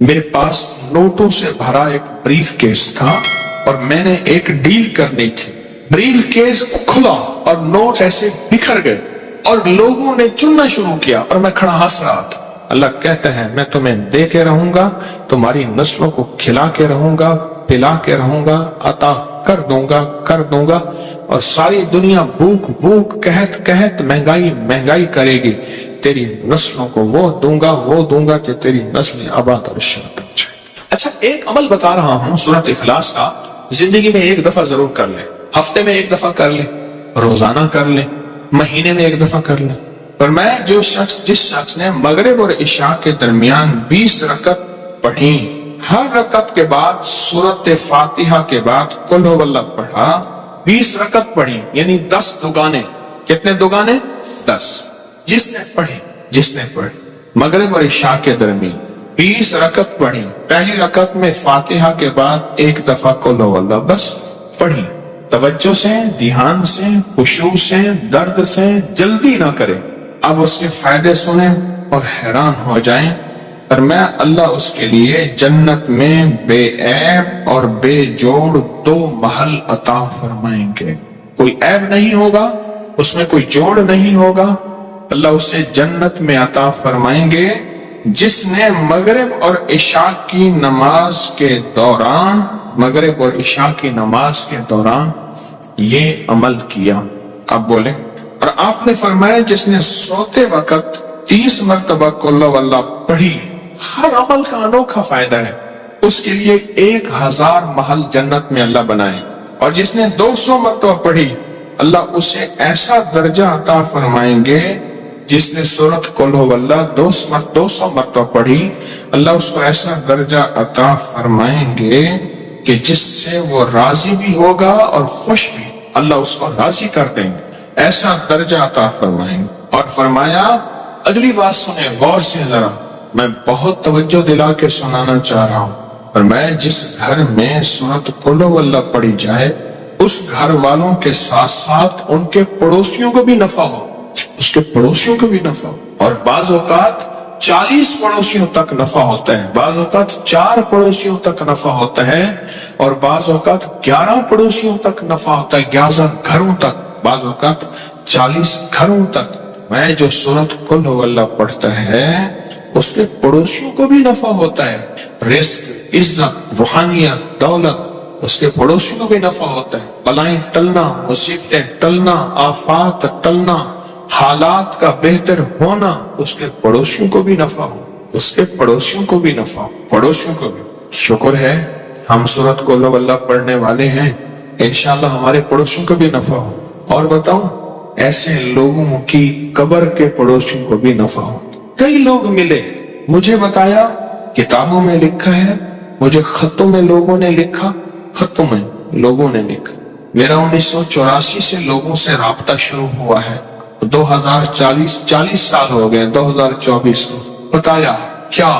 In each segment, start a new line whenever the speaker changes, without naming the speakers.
میرے پاس نوٹوں سے بھرا ایک بریف کیس تھا اور میں نے ایک ڈیل کرنی تھی. بریف کیس کھلا اور نوٹ ایسے بکھر گئے اور لوگوں نے چننا شروع کیا اور میں کھڑا ہنس رہا تھا. اللہ کہتا ہے میں تمہیں دے کے رہوں گا, تمہاری نسلوں کو کھلا کے رہوں گا, پلا کے رہوں گا, عطا کر دوں گا اور ساری دنیا بھوک بھوک قحط قحط مہنگائی مہنگائی کرے گی. تیری نسلوں کو وہ دوں گا کہ تیری نسلیں آباد اور شاد ہو جائے. اچھا, ایک عمل بتا رہا ہوں سورۃ اخلاص کا, زندگی میں ایک دفعہ ضرور کر لیں, ہفتے میں ایک دفعہ کر لیں, روزانہ کر لیں, مہینے میں ایک دفعہ کر لیں. اور میں جس شخص نے مغرب اور عشاء کے درمیان 20 رکعت پڑھی, ہر رکعت کے بعد سورۃ فاتحہ کے بعد قل هو اللہ پڑھا, 20 رکعت پڑھی یعنی 10 دوگانے. کتنے دوگانے؟ 10. جس نے پڑھی مغرب اور عشاء کے درمیان 20 رکعت پڑھی, پہلی رکعت میں فاتحہ کے بعد ایک دفعہ قل هو اللہ بس پڑھی, توجہ سے, دھیان سے, خشوع سے, درد سے, جلدی نہ کرے. اب اس کے فائدے سنیں اور حیران ہو جائیں. اور میں اللہ اس کے لیے جنت میں بے عیب اور بے جوڑ 2 محل عطا فرمائیں گے. کوئی عیب نہیں ہوگا, اس میں کوئی جوڑ نہیں ہوگا. اللہ اسے جنت میں عطا فرمائیں گے جس نے مغرب اور عشاء کی نماز کے دوران یہ عمل کیا. اب بولے. اور آپ نے فرمایا جس نے سوتے وقت 30 مرتبہ قل هو اللہ پڑھی, ہر عمل کا انوکھا فائدہ ہے, اس کے لیے 1000 محل جنت میں اللہ بنائے. اور جس نے 200 مرتبہ پڑھی, اللہ اسے ایسا درجہ عطا فرمائیں گے. جس نے سورۃ قل هو اللہ 200 مرتبہ پڑھی, اللہ اس کو ایسا درجہ عطا فرمائیں گے کہ جس سے وہ راضی بھی ہوگا اور خوش بھی. اللہ اس کو راضی کر دیں گے, ایسا درجہ عطا فرمائیں گے. اور فرمایا, اگلی بات سنیں غور سے ذرا, میں بہت توجہ دلا کے سنانا چاہ رہا ہوں. اور میں جس گھر میں سورۃ قل هو اللہ پڑھی جائے, اس گھر والوں کے ساتھ ساتھ ان کے پڑوسیوں کو بھی نفع ہو, اس کے پڑوسیوں کو بھی نفع ہو. اور بعض اوقات 40 پڑوسیوں تک نفع ہوتا ہے, بعض اوقات 4 پڑوسیوں تک نفع ہوتا ہے, اور بعض اوقات 11 پڑوسیوں تک نفع ہوتا ہے, 11 گھروں تک, بعض اوقات 40 گھروں تک. میں جو سورۃ قل هو اللہ پڑھتا ہے اس کے پڑوسیوں کو بھی نفع ہوتا ہے. رزق, عزت, روحانیت, دولت, اس کے پڑوسیوں کو بھی نفع ہوتا ہے. بلائیں ٹلنا, مصیبتیں ٹلنا, آفات ٹلنا, حالات کا بہتر ہونا, اس کے پڑوسیوں کو بھی نفع ہو, اس کے پڑوسیوں کو بھی نفع ہو, پڑوسیوں کو بھی. شکر ہے ہم سورۃ قل هو اللہ پڑھنے والے ہیں, انشاءاللہ ہمارے پڑوسیوں کو بھی نفع ہو. اور بتاؤں, ایسے لوگوں کی قبر کے پڑوسیوں کو بھی نفع ہو. کئی لوگ ملے, مجھے بتایا کتابوں میں لکھا ہے, مجھے خطوں میں لوگوں نے لکھا, میرا 1984 سے لوگوں سے رابطہ شروع ہوا ہے, 40 سال ہو گئے 2024 کو. بتایا کیا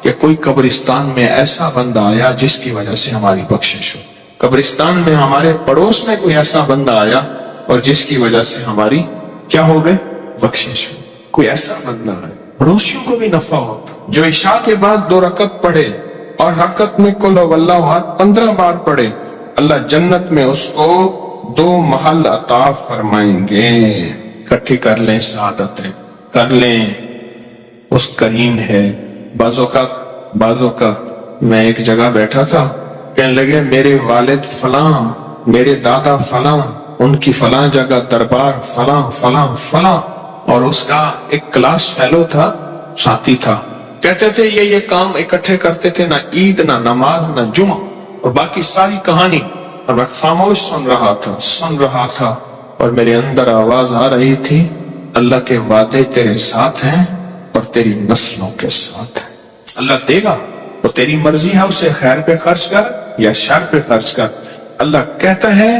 کہ کوئی قبرستان میں ایسا بندہ آیا جس کی وجہ سے ہماری بخشش ہو. قبرستان میں ہمارے پڑوس میں کوئی ایسا بندہ آیا اور جس کی وجہ سے ہماری کیا ہو گئے, بخشش ہو. کوئی ایسا بندہ آیا, پڑوسیوں کو بھی نفع ہو. جو عشاء کے بعد 2 رکعت پڑھے اور رکعت میں قل هو اللہ 15 بار پڑھے, اللہ جنت میں اس کو 2 محل عطا فرمائیں گے. اکٹھی کر لیں سعادتیں, کر لیں, اس کریم ہے. بعض اوقات میں ایک جگہ بیٹھا تھا, کہنے لگے میرے والد فلاں, میرے دادا فلاں, ان کی فلاں جگہ دربار فلاں, اور اس کا ایک کلاس فیلو تھا, ساتھی تھا. کہتے تھے یہ کام اکٹھے کرتے تھے, نہ عید, نہ نماز, نہ جمعہ, اور باقی ساری کہانی. اور میں خاموش سن رہا تھا اور میرے اندر آواز آ رہی تھی, اللہ کے وعدے تیرے ساتھ ہیں اور تیری نسلوں کے ساتھ ہیں. اللہ دے گا تو تیری مرضی ہے, اسے خیر پہ خرچ کر یا شر پہ خرچ کر. اللہ کہتا ہے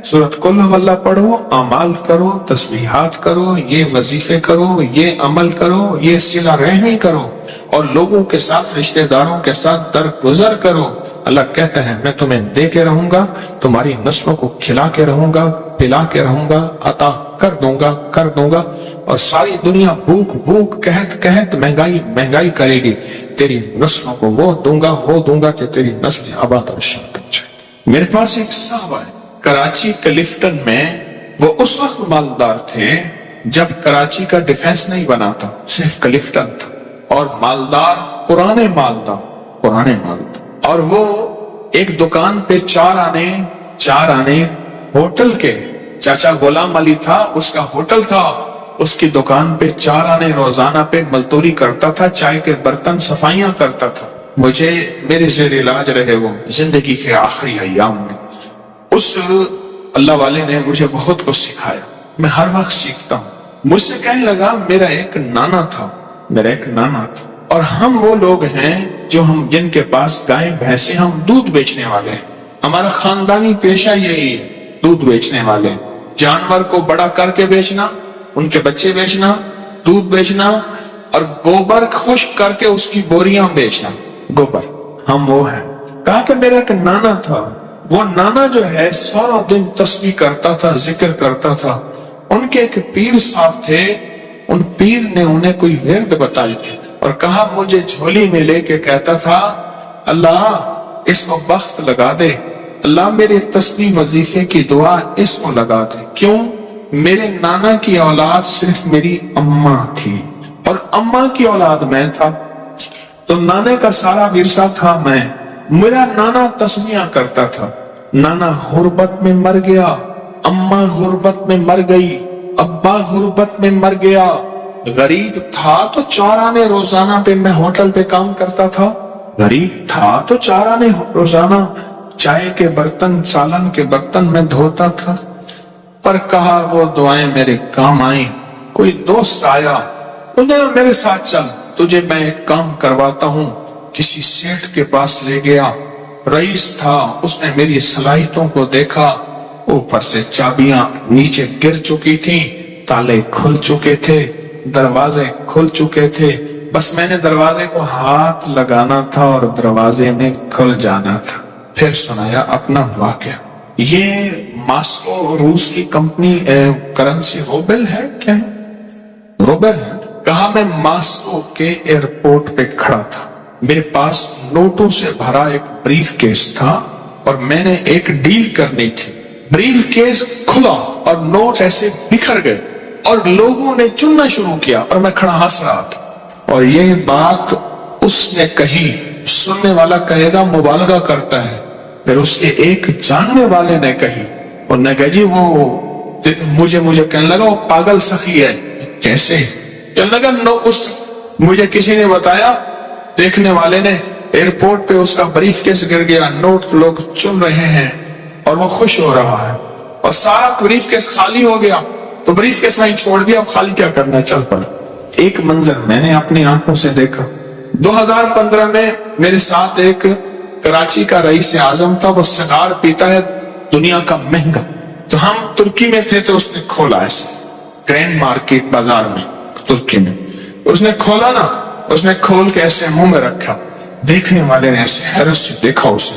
سورۃ قل هو اللہ پڑھو, اعمال کرو, تسبیحات کرو, یہ وظیفے کرو, یہ عمل کرو, یہ صلہ رحمی کرو, اور لوگوں کے ساتھ, رشتہ داروں کے ساتھ درگزر کرو. اللہ کہتا ہے میں تمہیں دے کے رہوں گا, تمہاری نسلوں کو کھلا کے رہوں گا, پلا کے رہوں گا، عطا کر دوں گا، اور ساری دنیا بھوک بھوک کہت کہت مہنگائی مہنگائی کرے گی، تیری نسلوں کو وہ دوں گا کہ تیری نسل آباد اور شاد ہو جائے۔ میرے پاس ایک صاحب ہے کراچی کلفٹن میں، وہ اس وقت مالدار تھے جب کراچی کا ڈیفنس نہیں بنا تھا، صرف کلفٹن تھا، اور مالدار پرانے مالدار، اور وہ ایک دکان پہ چار آنے ہوٹل کے، چاچا غلام علی تھا، اس کا ہوٹل تھا، اس کی دکان پہ 4 آنے روزانہ پہ مزدوری کرتا تھا، چائے کے برتن صفائیاں کرتا تھا۔ مجھے میرے زیر علاج رہے وہ زندگی کے آخری ایام میں، اس اللہ والے نے مجھے بہت کچھ سکھایا، میں ہر وقت سیکھتا ہوں۔ مجھ سے کہنے لگا میرا ایک نانا تھا، اور ہم وہ لوگ ہیں جن کے پاس گائے بھینسیں، ہم دودھ بیچنے والے ہیں، ہمارا خاندانی پیشہ یہی ہے، دودھ بیچنے والے، جانور کو بڑا کر کے بیچنا، ان کے بچے بیچنا، دودھ بیچنا، اور گوبر خشک کر کے اس کی بوریاں بیچنا، گوبر، ہم وہ ہیں۔ کہا کہ میرا ایک نانا تھا، وہ نانا جو ہے سارا دن تسبیح کرتا تھا، ذکر کرتا تھا، ان کے ایک پیر صاحب تھے، ان پیر نے انہیں کوئی ورد بتائی تھی اور کہا مجھے جھولی میں لے کے کہتا تھا اللہ اس کو بخت لگا دے، اللہ میرے تسبیح وظیفے کی دعا اس کو لگا دے۔ کیوں؟ میرے نانا کی اولاد صرف میری اماں تھی اور اماں کی اولاد میں تھا، تو نانے کا سارا ورثہ تھا میں۔ میرا نانا تسبیحاں کرتا تھا، نانا غربت میں مر گیا، اماں غربت میں مر گئی، ابا غربت میں مر گیا، غریب تھا تو 4 آنے روزانہ پہ میں ہوٹل پہ کام کرتا تھا، غریب تھا تو 4 آنے روزانہ چائے کے برتن، سالن کے برتن میں دھوتا تھا۔ پر کہا وہ دعائیں میرے کام آئیں۔ کوئی دوست آیا، انہوں نے میرے ساتھ چل، تجھے میں ایک کام کرواتا ہوں۔ کسی سیٹھ کے پاس لے گیا، رئیس تھا، اس نے میری صلاحیتوں کو دیکھا، اوپر سے چابیاں نیچے گر چکی تھیں، تالے کھل چکے تھے، دروازے کھل چکے تھے، بس میں نے دروازے کو ہاتھ لگانا تھا اور دروازے میں کھل جانا تھا۔ پھر سنایا اپنا واقعہ۔ یہ ماسکو روس کی کمپنی کرنسی روبل ہے، کیا ہے؟ روبل ہے۔ کہا میں ماسکو کے ایئرپورٹ پہ کھڑا تھا، میرے پاس نوٹوں سے بھرا ایک بریف کیس تھا اور میں نے ایک ڈیل کرنی تھی۔ بریف کیس کھلا اور نوٹ ایسے بکھر گئے اور لوگوں نے چننا شروع کیا اور میں کھڑا ہنس رہا تھا۔ اور یہ بات اس نے کہی، سننے والا کہے گا مبالغہ کرتا ہے، پھر اس کے ایک جاننے والے نے کہی، اور نے کہا جی وہ مجھے کہنے لگا وہ پاگل سخی ہے۔ کیسے؟ کہنے لگا مجھے کسی نے بتایا، دیکھنے والے نے، ایئرپورٹ پہ اس کا بریف کیس گر گیا، نوٹ لوگ چن رہے ہیں اور وہ خوش ہو رہا ہے، اور سارا بریف کیس خالی ہو گیا، تو بریف کیس وہیں چھوڑ دیا، اب خالی کیا کرنا ہے، چل پڑ۔ ایک منظر میں نے اپنی آنکھوں سے دیکھا۔ 2015 میں میرے ساتھ ایک کراچی کا رئیس اعظم تھا، وہ سگار پیتا ہے دنیا کا مہنگا، تو ہم ترکی میں تھے، تو اس نے کھولا ایسے گرینڈ مارکیٹ بازار میں ترکی میں، اس نے کھولا نا، اس نے کھول کے ایسے منہ میں رکھا، دیکھنے والے نے ایسے حیرت سے دیکھا اسے،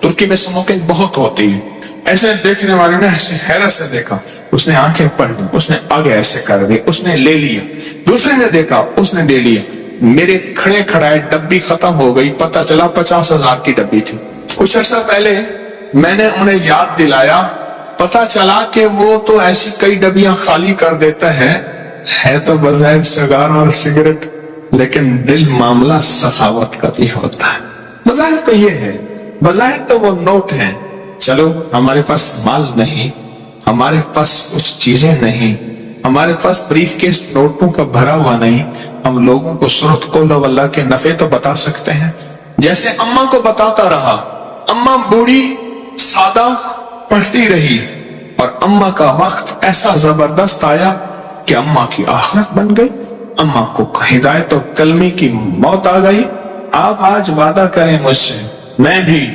ترکی میں اسموکنگ بہت ہوتی ہے، ایسے دیکھنے والے نے ایسے حیرت سے دیکھا، اس نے آنکھیں پڑھ لی، اس نے آگے ایسے کر دی، اس نے لے لیا، دوسرے نے دیکھا، اس نے لے لیا، میرے کھڑے کھڑائے ڈبی ختم ہو گئی، پتہ چلا 50,000 کی ڈبی تھی۔ کچھ عرصہ پہلے میں نے انہیں یاد دلایا، پتہ چلا کہ وہ تو ایسی کئی ڈبیاں خالی کر دیتا ہے تو بظاہر سگار اور سگریٹ، لیکن دل معاملہ سخاوت کا بھی ہوتا ہے۔ بظاہر تو یہ ہے، بظاہر تو وہ نوٹ ہیں، چلو ہمارے پاس مال نہیں، ہمارے پاس کچھ چیزیں نہیں، ہمارے پاس بریف کیس نوٹوں کا بھرا ہوا نہیں، ہم لوگوں کو سورۃ قل واللہ کے نفع تو بتا سکتے ہیں، جیسے اماں کو بتاتا رہا۔ اماں بوڑھی سادہ پڑھتی رہی اور اماں کا وقت ایسا زبردست آیا کہ اماں کی آخرت بن گئی، اماں کو ہدایت اور کلمے کی موت آ گئی۔ آپ آج وعدہ کریں مجھ سے، میں بھی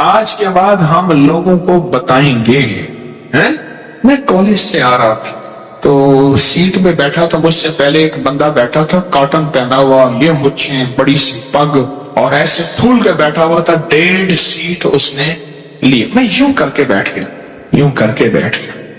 آج کے بعد ہم لوگوں کو بتائیں گے۔ میں کالج سے آ رہا تھا تو سیٹ پہ بیٹھا تھا، مجھ سے پہلے ایک بندہ بیٹھا تھا، کاٹن پہنا ہوا، یہ مچھیں، بڑی سی پگ، اور ایسے پھول کے بیٹھا ہوا تھا، 1.5 سیٹ اس نے لی۔ میں یوں کر کے بیٹھ گیا،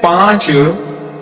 5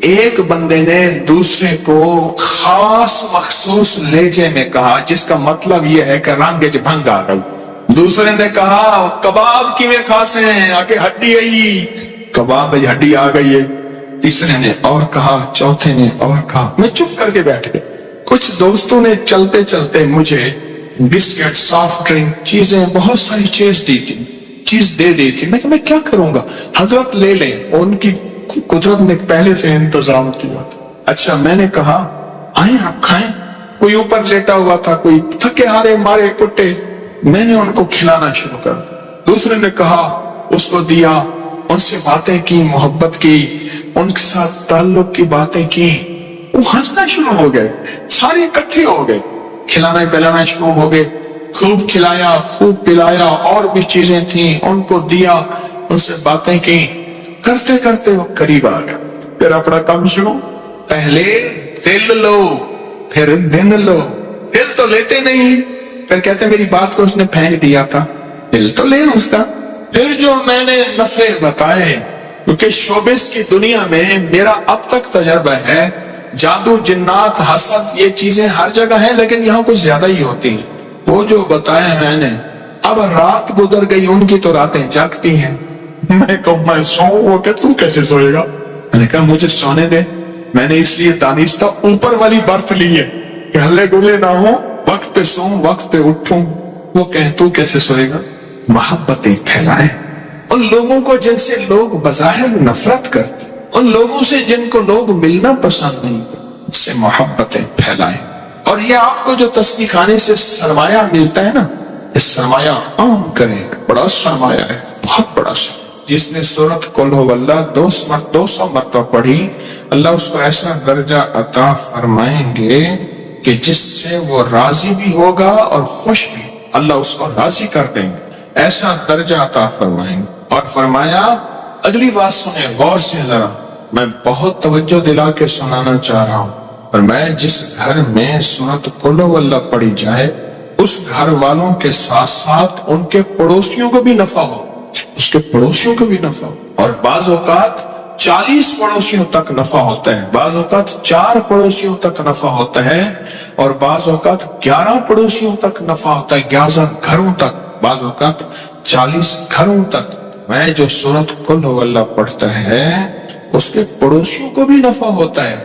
ایک بندے نے دوسرے کو خاص مخصوص لہجے میں کہا جس کا مطلب یہ ہے کہ رنگ وچ بھنگ آ گئی. دوسرے نے کہا کباب کی میں کھاسے ہیں آگے ہڈی آئی, کباب وچ ہڈی آ گئی ہے. تیسرے نے اور کہا, چوتھے نے اور کہا. میں چپ کر کے بیٹھ گیا. کچھ دوستوں نے چلتے چلتے مجھے بسکٹ, سافٹ ڈرنک, چیزیں, بہت ساری چیز دے دی تھی. میں کہ میں کیا کروں گا, حضرت لے لیں, ان کی قدرت نے پہلے سے انتظام کیا تھا. اچھا میں نے کہا آئیں آپ کھائیں. کوئی اوپر لیٹا ہوا تھا, کوئی تھکے ہارے مارے کٹے. میں نے ان کو کھلانا شروع کر. دوسرے نے کہا, اس کو دیا, ان سے باتیں کی, محبت کی, ان کے ساتھ تعلق کی باتیں کی. وہ ہنسنا شروع ہو گئے, سارے اکٹھے ہو گئے, کھلانا پلانا شروع ہو گئے. خوب کھلایا, خوب پلایا, اور بھی چیزیں تھیں ان کو دیا, ان سے باتیں کی. کرتے کرتے وہ قریب آ گیا. پھر اپنا کام شروع. پہلے دل لو, پھر دن لو. دل تو لیتے نہیں, پھر کہتے میری بات کو اس نے پھینک دیا تھا. دل تو لے اس کا. پھر جو میں نے نفع بتائے, کیونکہ شوبز کی دنیا میں میرا اب تک تجربہ ہے, جادو, جنات, حسد, یہ چیزیں ہر جگہ ہیں لیکن یہاں کچھ زیادہ ہی ہوتی ہیں. وہ جو بتایا میں نے, اب رات گزر گئی, ان کی تو راتیں جاگتی ہیں. میں کہوں میں سوؤں کہ تو کیسے سوئے گا. میں نے کہا مجھے سونے دے. میں نے اس لیے دانستہ اوپر والی برت لی ہے کہ ہلے گلے نہ ہو, وقت پہ سوؤں, وقت پہ اٹھوں. وہ کہیں تو کیسے سوئے گا. محبتیں پھیلائیں ان لوگوں کو جن سے لوگ بظاہر نفرت کرتے, ان لوگوں سے جن کو لوگ ملنا پسند نہیں کرتے, ان سے محبتیں پھیلائیں. اور یہ آپ کو جو تسبیح خانے سے سرمایہ ملتا ہے نا, اس سرمایہ عام کریں. بڑا سرمایہ ہے, بہت بڑا سرمایہ. جس نے سورۃ قل هو اللہ 200 مرتبہ پڑھی, اللہ اس کو ایسا درجہ عطا فرمائیں گے کہ جس سے وہ راضی بھی ہوگا اور خوش بھی. اللہ اس کو راضی کر دیں گے, ایسا درجہ عطا فرمائیں گے. اور فرمایا, اگلی بات سنیں غور سے ذرا, میں بہت توجہ دلا کے سنانا چاہ رہا ہوں. اور میں جس گھر میں سورۃ قل هو اللہ پڑھی جائے, اس گھر والوں کے ساتھ ساتھ ان کے پڑوسیوں کو بھی نفع ہو, اس کے پڑوسیوں کو بھی نفع ہو. اور بعض اوقات 40 پڑوسیوں تک نفع ہوتا ہے, بعض اوقات 4 پڑوسیوں تک نفع ہوتا ہے, اور بعض اوقات 11 پڑوسیوں تک نفع ہوتا ہے, 11 گھروں تک, بعض اوقات 40 گھروں تک. میں جو سورۃ قل هو اللہ پڑھتا ہے اس کے پڑوسیوں کو بھی نفع ہوتا ہے.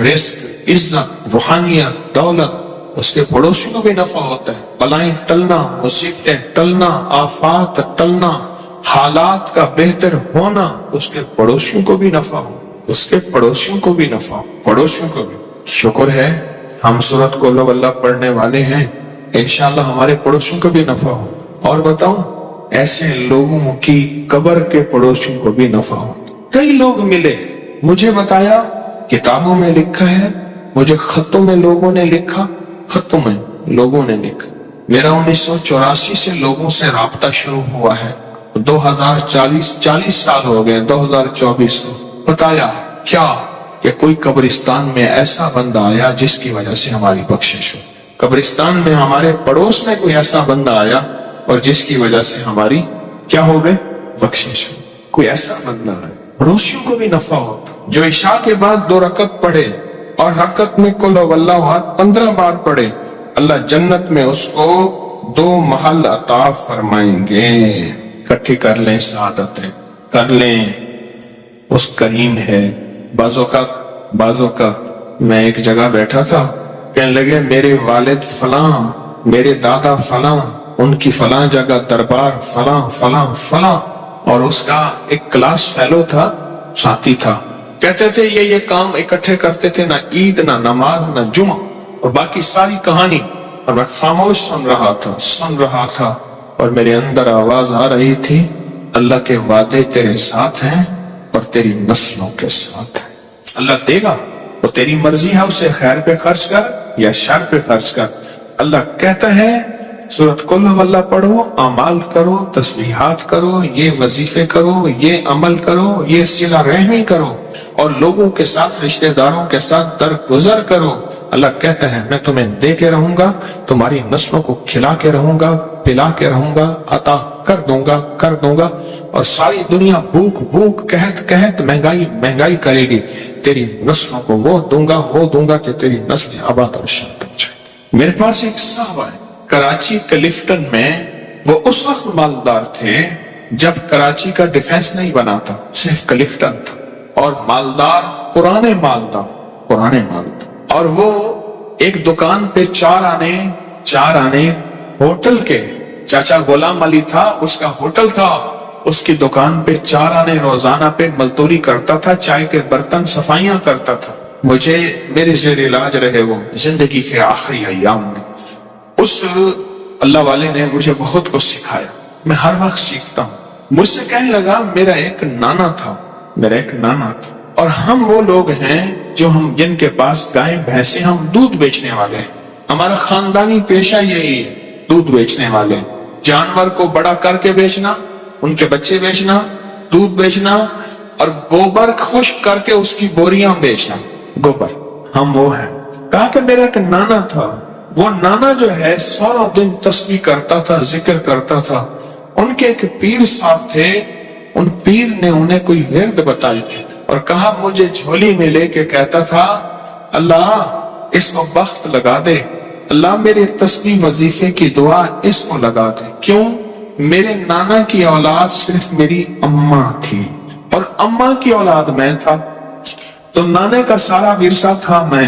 رزق, عزت, روحانیت, دولت, اس کے پڑوسیوں کو بھی نفع ہوتا ہے. بلائیں ٹلنا, مصیبتیں ٹلنا, آفات ٹلنا, حالات کا بہتر ہونا, اس کے پڑوسیوں کو بھی نفع ہو, اس کے پڑوسیوں کو بھی نفع ہو, پڑوسیوں کو بھی. شکر ہے ہم سورۃ قل هو اللہ پڑھنے والے ہیں, انشاءاللہ ہمارے پڑوسیوں کو بھی نفع ہو. اور بتاؤں, ایسے لوگوں کی قبر کے پڑوسیوں کو بھی نفع ہو. کئی لوگ ملے, مجھے بتایا کتابوں میں لکھا ہے, مجھے خطوں میں لوگوں نے لکھا, خطوں میں لوگوں نے لکھا. میرا 1984 سے لوگوں سے رابطہ شروع ہوا ہے, 40 سال ہو گئے, 2024 کو. بتایا کیا کہ کوئی قبرستان میں ایسا بندہ آیا جس کی وجہ سے ہماری بخشش ہو. قبرستان میں ہمارے پڑوس میں کوئی ایسا بندہ آیا اور جس کی وجہ سے ہماری کیا ہو گئے, بخشش ہو. کوئی ایسا بندہ آیا, پڑوسیوں کو بھی نفع ہو. جو عشاء کے بعد 2 رکعت پڑھے اور رکعت میں قل هو اللہ 15 بار پڑھے, اللہ جنت میں اس کو 2 محل عطا فرمائیں گے. اکٹھی کر لیں سعادتیں, کر لیں, اس کریم ہے. بعض اوقات میں ایک جگہ بیٹھا تھا, کہنے لگے میرے والد فلاں, میرے دادا فلاں, ان کی فلاں جگہ دربار فلاں فلاں فلاں. اور اس کا ایک کلاس فیلو تھا, ساتھی تھا, کہتے تھے یہ کام اکٹھے کرتے تھے, نہ عید, نہ نماز, نہ جمعہ, اور باقی ساری کہانی. اور میں خاموش سن رہا تھا اور میرے اندر آواز آ رہی تھی, اللہ کے وعدے تیرے ساتھ ہیں اور تیری نسلوں کے ساتھ ہیں. اللہ دے گا, وہ تیری مرضی ہے, اسے خیر پہ خرچ کر یا شر پہ خرچ کر. اللہ کہتا ہے سورۃ قل هو اللہ پڑھو, اعمال کرو, تسبیحات کرو, یہ وظیفے کرو, یہ عمل کرو, یہ صلہ رحمی کرو, اور لوگوں کے ساتھ, رشتہ داروں کے ساتھ درگزر کرو. اللہ کہتا ہے میں تمہیں دے کے رہوں گا, تمہاری نسلوں کو کھلا کے رہوں گا, پلا کے رہوں گا, عطا کر دوں گا, اور ساری دنیا بھوک بھوک قحط قحط مہنگائی مہنگائی کرے گی, تیری نسلوں کو وہ دوں گا کہ تیری نسل آباد اور شان تک جائے. میرے پاس ایک صاحب ہے کراچی کلفٹن میں, وہ اس وقت مالدار تھے جب کراچی کا ڈیفنس نہیں بنا تھا, صرف کلفٹن تھا, اور مالدار پرانے مالدار, اور وہ ایک دکان پہ چار آنے ہوٹل کے, چاچا غلام علی تھا اس کا ہوٹل تھا, اس کی دکان پہ 4 آنے روزانہ پہ مزدوری کرتا تھا, چائے کے برتن صفائیاں کرتا تھا. مجھے میرے زیر علاج رہے وہ زندگی کے آخری ایام میں. اس اللہ والے نے مجھے بہت کچھ سکھایا, میں ہر وقت سیکھتا ہوں. مجھ سے کہنے لگا میرا ایک نانا تھا, اور ہم وہ لوگ ہیں جو جن کے پاس گائے بھینسیں, ہم دودھ بیچنے والے ہیں, ہمارا خاندانی پیشہ یہی ہے, دودھ بیچنے والے, جانور کو بڑا کر کے بیچنا, ان کے بچے بیچنا, دودھ بیچنا, اور گوبر خشک کر کے اس کی بوریاں بیچنا, گوبر, ہم وہ ہیں. کہا کہ میرا ایک نانا تھا, وہ نانا جو ہے سارا دن تسبیح کرتا تھا, ذکر کرتا تھا. ان کے ایک پیر صاحب تھے, ان پیر نے انہیں کوئی ورد بتائی تھی اور کہا مجھے جھولی میں لے کے کہتا تھا اللہ اس کو بخت لگا دے, اللہ میرے تسبیح وظیفے کی دعا اس کو لگا دے. کیوں؟ میرے نانا کی اولاد صرف میری اماں تھی اور اماں کی اولاد میں تھا, تو نانے کا سارا ورثہ تھا میں.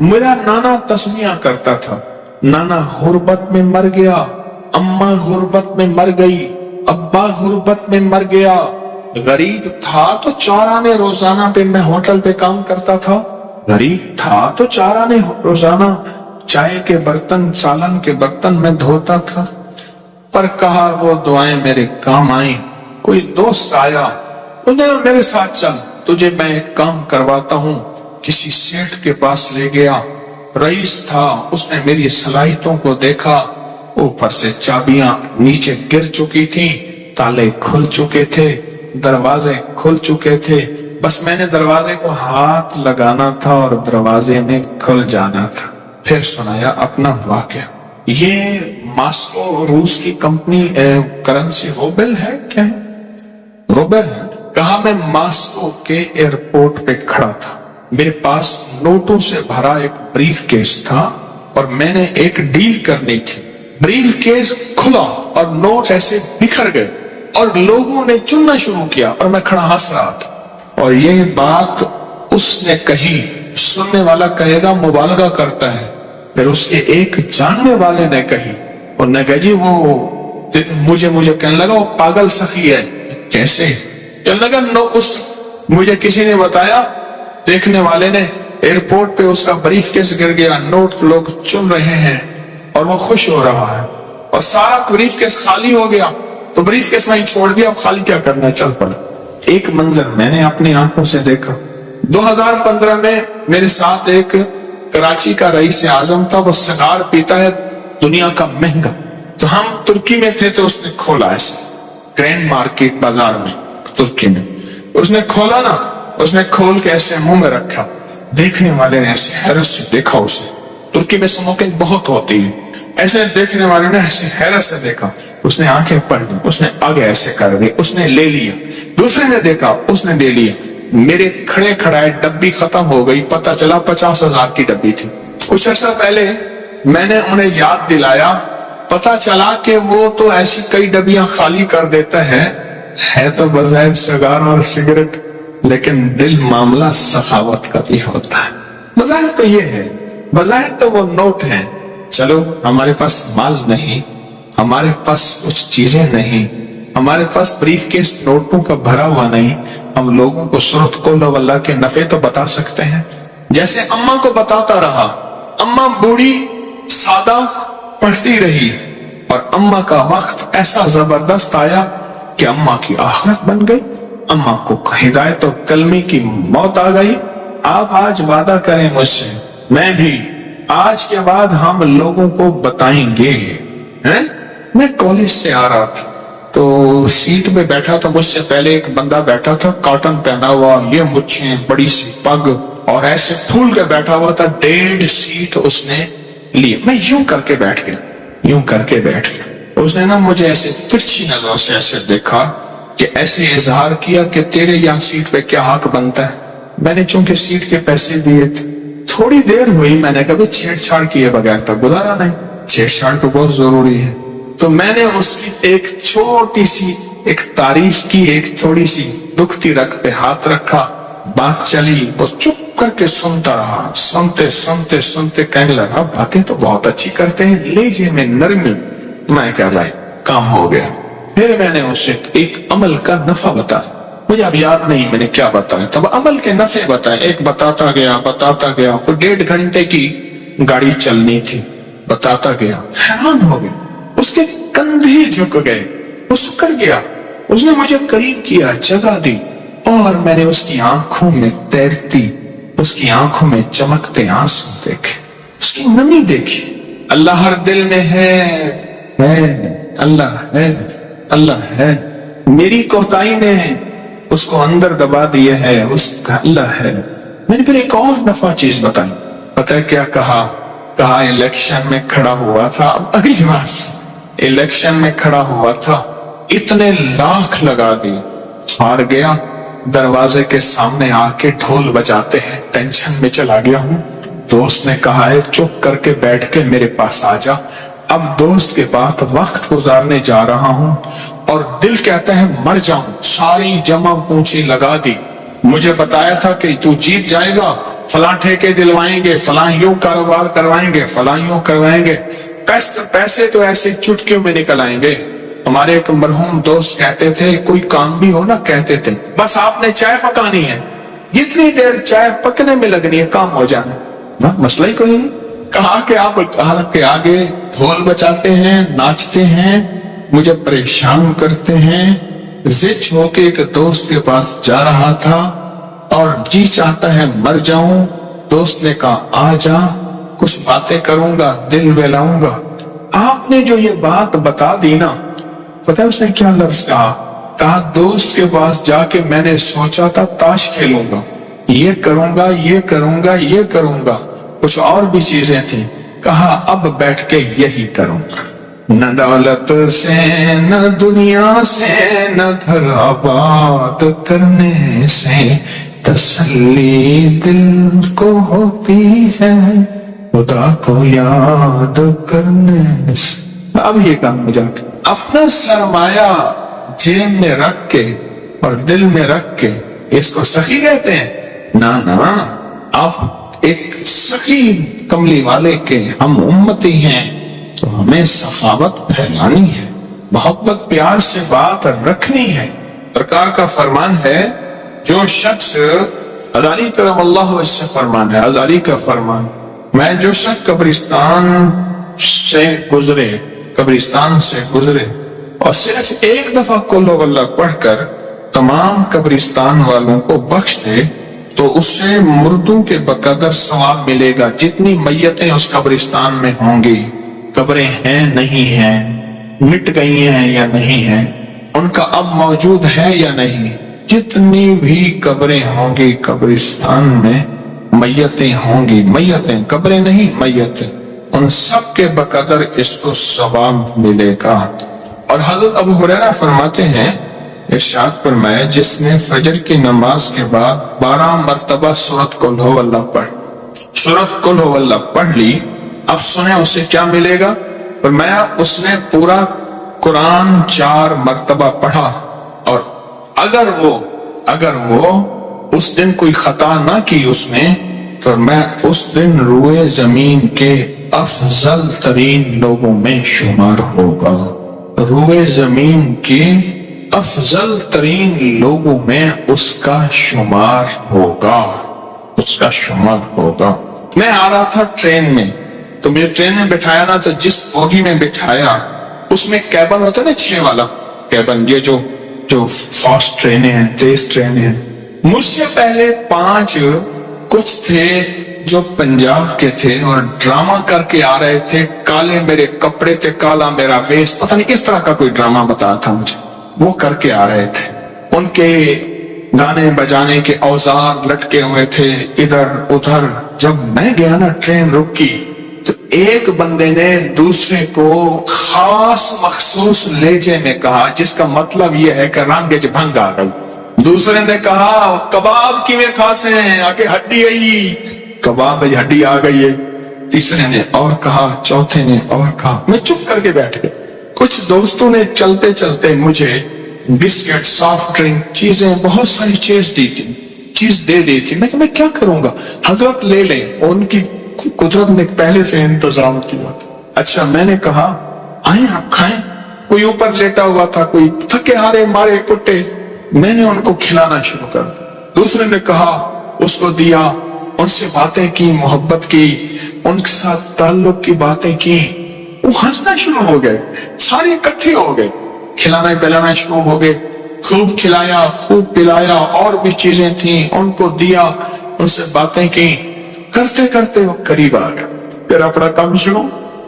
میرا نانا تسبیح کرتا تھا, نانا غربت میں مر گیا, اماں غربت میں مر گئی, ابا غربت میں مر گیا, غریب تھا تو 4 آنے روزانہ پہ میں ہوٹل پہ کام کرتا تھا, غریب تھا تو 4 آنے روزانہ چائے کے برتن, سالن کے برتن میں دھوتا تھا. پر کہا وہ دعائیں میرے کام آئیں. کوئی دوست آیا, انہیں میرے ساتھ چل, تجھے میں ایک کام کرواتا ہوں. کسی سیٹھ کے پاس لے گیا, رئیس تھا, اس نے میری صلاحیتوں کو دیکھا, اوپر سے چابیاں نیچے گر چکی تھیں, تالے کھل چکے تھے, دروازے کھل چکے تھے, بس میں نے دروازے کو ہاتھ لگانا تھا اور دروازے میں کھل جانا تھا. پھر سنایا اپنا واقعہ. یہ ماسکو روس کی کمپنی کرنسی روبل ہے, کیا ہے روبل ہے. کہا میں ماسکو کے ایئرپورٹ پہ کھڑا تھا, میرے پاس نوٹوں سے بھرا ایک بریف کیس تھا اور میں نے ایک ڈیل کرنی تھی. بریف کیس کھلا اور نوٹ ایسے بکھر گئے اور لوگوں نے چننا شروع کیا اور میں کھڑا ہنس رہا تھا. اور یہ بات اس نے کہی, سننے والا کہے گا مبالغہ کرتا ہے. پھر اس کے ایک جاننے والے نے کہی, اور نے کہا جی وہ مجھے کہنے لگا وہ پاگل سخی ہے. کیسے؟ کہنے لگا مجھے کسی نے بتایا, دیکھنے والے نے, ایئرپورٹ پہ اس کا بریف کیس گر گیا, نوٹ لوگ چن رہے ہیں اور وہ خوش ہو رہا ہے, اور سارا بریف کیس خالی ہو گیا, تو بریف کیس وہیں چھوڑ دیا, اب خالی کیا کرنا ہے, چل پڑا. ایک منظر میں نے اپنی آنکھوں سے دیکھا. 2015 میں میرے ساتھ ایک کراچی کا رئیس اعظم تھا, وہ سگار پیتا ہے دنیا کا مہنگا, تو ہم ترکی میں تھے, تو اس نے کھولا ایسے گرینڈ مارکیٹ بازار میں ترکی میں, اس نے کھولا نا, اس نے کھول کے ایسے منہ میں رکھا. دیکھنے والے نے ایسے حیرت سے دیکھا اسے, ترکی میں اسموکنگ بہت ہوتی ہے, ایسے دیکھنے والے نے ایسے حیرت سے دیکھا. اس نے آنکھیں پڑھ لی, اس نے آگے ایسے کر دی, اس نے لے لیا. دوسرے نے دیکھا, اس نے لے لیا. میرے کھڑے کھڑائے ڈبی ختم ہو گئی, پتہ چلا 50,000 کی ڈبی تھی. کچھ عرصہ پہلے میں نے انہیں یاد دلایا, پتہ چلا کہ وہ تو ایسی کئی ڈبیاں خالی کر دیتا ہے تو بظاہر سگار اور سگریٹ, لیکن دل معاملہ سخاوت کا بھی ہوتا ہے. بظاہر تو یہ ہے, بظاہر تو وہ نوٹ ہیں. چلو ہمارے پاس مال نہیں, ہمارے پاس کچھ چیزیں نہیں, ہمارے پاس بریف کیس نوٹوں کا بھرا ہوا نہیں, ہم لوگوں کو صورت قول واللہ کے نفع تو بتا سکتے ہیں. جیسے اماں کو بتاتا رہا, اماں بوڑھی سادہ پڑھتی رہی, اور اماں کا وقت ایسا زبردست آیا کہ اماں کی آخرت بن گئی, اماں کو ہدایت اور کلمے کی موت آ گئی. آپ آج وعدہ کریں مجھ سے, میں بھی آج کے بعد ہم لوگوں کو بتائیں گے. میں کالج سے آ رہا تھا, تو سیٹ پہ بیٹھا تھا, مجھ سے پہلے ایک بندہ بیٹھا تھا, کاٹن پہنا ہوا, یہ مچھیں, بڑی سی پگ, اور ایسے پھول کے بیٹھا ہوا تھا، 1.5 سیٹ اس نے لی. میں یوں کر کے بیٹھ گیا، یوں کر کے بیٹھ گیا. اس نے نا مجھے ایسے ترچھی نظروں سے ایسے دیکھا کہ ایسے اظہار کیا کہ تیرے یہاں سیٹ پہ کیا حق بنتا ہے. میں نے چونکہ سیٹ کے پیسے دیے تھے، تھوڑی دیر ہوئی، میں نے کبھی چھیڑ چھاڑ کیے بغیر تک گزارا نہیں. چھیڑ چھاڑ تو بہت ضروری ہے. تو میں نے اس کی ایک چھوٹی سی ایک تعریف کی، ایک تھوڑی سی دکھتی رگ پہ ہاتھ رکھا. بات چلی، وہ چپ کر کے سنتا رہا. سنتے سنتے سنتے کہنے لگا باتیں تو بہت اچھی کرتے ہیں، لہجے میں نرمی. میں کہا بھائی کام ہو گیا. پھر میں نے اسے ایک عمل کا نفع بتایا. مجھے اب یاد نہیں میں نے کیا بتایا، تب عمل کے نفع بتائے. ایک بتاتا گیا. کوئی 1.5 گھنٹے کی گاڑی چلنی تھی، بتاتا گیا. حیران ہو گیا، اس کے کندھے جھک گئے، وہ سکڑ گیا. اس نے مجھے قریب کیا، جگہ دی، اور میں نے اس کی آنکھوں میں تیرتی، اس کی آنکھوں میں چمکتے آنسو دیکھے، اس کی نمی دیکھی. اللہ ہر دل میں ہے، اللہ ہے، اللہ ہے. میری کوتاہی نے اس کو اندر دبا دیا ہے، اس کا اللہ ہے. میں نے پھر ایک اور نفع چیز بتائی. پتہ ہے کیا کہا؟ الیکشن میں کھڑا ہوا تھا. اب اگلی بات، الیکشن میں کھڑا ہوا تھا، اتنے لاکھ لگا دی، ہار گیا. دروازے کے سامنے آ کے ڈھول بجاتے ہیں، ٹینشن میں چلا گیا ہوں. دوست نے کہا ہے چپ کر کے بیٹھ کے میرے پاس آ جا. اب دوست کے پاس وقت گزارنے جا رہا ہوں اور دل کہتا ہے مر جاؤں. ساری جمع پونچھی لگا دی. مجھے بتایا تھا کہ تو جیت جائے گا، فلاں ٹھیکے دلوائیں گے، فلاں یوں کاروبار کروائیں گے، فلاں یوں کروائیں گے. پیسے تو ایسے چٹکیوں میں نکل آئیں گے. ہمارے ایک مرحوم دوست کہتے تھے کوئی کام بھی ہو نا، کہتے تھے بس آپ نے چائے پکانی ہے، جتنی دیر چائے پکنے میں لگنی ہے کام ہو جانا، مسئلہ ہی کوئی نہیں. کہا کہ آپ کے آگے ڈھول بجاتے ہیں، ناچتے ہیں، مجھے پریشان کرتے ہیں. زچ ہو کے ایک دوست کے پاس جا رہا تھا اور جی چاہتا ہے مر جاؤں. دوست نے کہا آ جا، کچھ باتیں کروں گا، دل بہلاؤں گا. آپ نے جو یہ بات بتا دی نا، پتہ ہے اس نے کیا لفظ کہا؟ دوست کے پاس جا کے میں نے سوچا تھا تاش کھیلوں گا، یہ کروں گا، یہ کروں گا، یہ کروں گا، کچھ اور بھی چیزیں تھیں. کہا اب بیٹھ کے یہی کروں گا. نہ دولت سے، نہ دنیا سے، نہ گھر آباد کرنے سے تسلی دل کو ہوتی ہے، خدا کو یاد کرنے سے. اب یہ کام میں جا کے اپنا سرمایہ جیب میں رکھ کے اور دل میں رکھ کے، اس کو سخی کہتے ہیں؟ نہ، آپ ایک سخی کملی والے کے ہم امتی ہیں تو ہمیں سخاوت پھیلانی ہے، محبت پیار سے بات رکھنی ہے. سرکار کا فرمان ہے، جو شخص علی کرم اللہ وجہ سے فرمان ہے، علی کا فرمان، میں جو شخص قبرستان سے گزرے اور صرف ایک دفعہ قل ہو اللہ پڑھ کر تمام قبرستان والوں کو بخش دے تو اس سے مردوں کے بقدر ثواب ملے گا. جتنی میتیں اس قبرستان میں ہوں گی، قبریں ہیں نہیں ہیں، مٹ گئی ہیں یا نہیں ہیں، ان کا اب موجود ہے یا نہیں، جتنی بھی قبریں ہوں گی قبرستان میں، میتیں ہوں گی، میتیں قبریں نہیں، میتیں، ان سب کے بقدر اس کو ثواب ملے گا. اور حضرت ابو ہریرہ فرماتے ہیں، ارشاد فرمایا جس نے فجر کی نماز کے بعد 12 مرتبہ سورۃ قل ہو اللہ پڑھ لی، اب سنیں اسے کیا ملے گا. فرمایا اس نے پورا قرآن 4 مرتبہ پڑھا، اور اگر وہ اس دن کوئی خطا نہ کی اس نے، تو میں اس دن روئے زمین کے افضل ترین لوگوں میں شمار ہوگا. روئے زمین کے افضل ترین لوگوں میں اس کا شمار ہوگا، اس کا شمار ہوگا. میں آ رہا تھا ٹرین میں، تو مجھے ٹرین میں بٹھایا نا، تو جس بوگی میں بٹھایا اس میں کیبن ہوتا ہے نا 6 والا کیبن، یہ جو فاسٹ ٹرینیں ہیں، تیز ٹرینیں ہیں. مجھ سے پہلے 5 کچھ تھے جو پنجاب کے تھے اور ڈرامہ کر کے آ رہے تھے. کالے میرے کپڑے تھے، کالا میرا ویس، پتہ نہیں کس طرح کا کوئی ڈرامہ بتایا تھا مجھے، وہ کر کے آ رہے تھے. ان کے گانے بجانے کے اوزار لٹکے ہوئے تھے ادھر ادھر. جب میں گیا نا ٹرین رکی تو ایک بندے نے دوسرے کو خاص مخصوص لہجے میں کہا جس کا مطلب یہ ہے کہ رنگ بھنگ آ گئی. دوسرے نے کہا کباب کی میں کھاسے ہیں آگے ہڈی آئی, کباب ہڈی آ گئی ہے. تیسرے نے اور کہا, چوتھے نے اور کہا. میں چپ کر کے بیٹھ گیا. کچھ دوستوں نے چلتے چلتے مجھے بسکٹ, سافٹ ڈرنک, چیزیں, بہت ساری چیز دے دی تھی. میں کہ میں کیا کروں گا, حضرت لے لیں, ان کی قدرت نے پہلے سے انتظام کیا تھا. اچھا میں نے کہا آئیں آپ کھائیں. کوئی اوپر لیٹا ہوا تھا, کوئی تھکے ہارے مارے کٹے. میں نے ان کو کھلانا شروع کر. دوسرے نے کہا, اس کو دیا, ان سے باتیں کی, محبت کی, ان کے ساتھ تعلق کی باتیں کی. وہ ہنسنا شروع ہو گئے, سارے اکٹھے ہو گئے, کھلانا پلانا شروع ہو گئے. خوب کھلایا, خوب پلایا, اور بھی چیزیں تھیں ان کو دیا, ان سے باتیں کی. کرتے کرتے وہ قریب آ گیا. پھر اپنا کام شروع.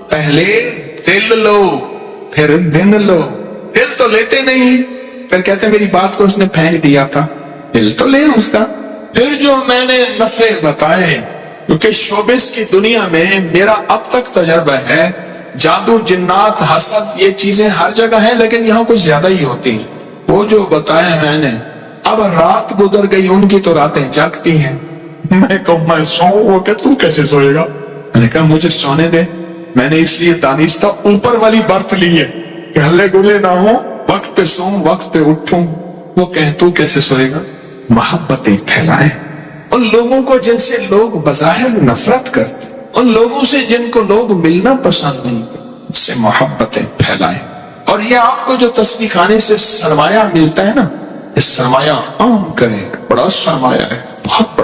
پہلے دل لو, پھر دن لو. دل تو لیتے نہیں, پھر کہتے میری بات کو اس نے پھینک دیا تھا. دل تو لے اس کا. پھر جو میں نے نفع بتائے, کیونکہ شوبز کی دنیا میں میرا اب تک تجربہ ہے, جادو, جنات, حسد, یہ چیزیں ہر جگہ ہیں لیکن یہاں کچھ زیادہ ہی ہوتی ہیں. وہ جو بتایا میں نے, اب رات گزر گئی, ان کی تو راتیں جاگتی ہیں. میں کہوں میں سوؤں کہ تو کیسے سوئے گا. میں نے کہا مجھے سونے دے. میں نے اس لیے دانستہ اوپر والی برت لی ہے کہ ہلے گلے نہ ہو, وقت پہ سوؤں, وقت پہ اٹھوں. وہ کہیں تو کیسے سوئے گا. محبتیں پھیلائیں ان لوگوں کو جن سے لوگ بظاہر نفرت کرتے, ان لوگوں سے جن کو لوگ ملنا پسند نہیں کرتے, ان سے محبتیں پھیلائیں. اور یہ آپ کو جو تسبیح خانے سے سرمایہ ملتا ہے نا, اس سرمایہ عام کریں. بڑا سرمایہ ہے, بہت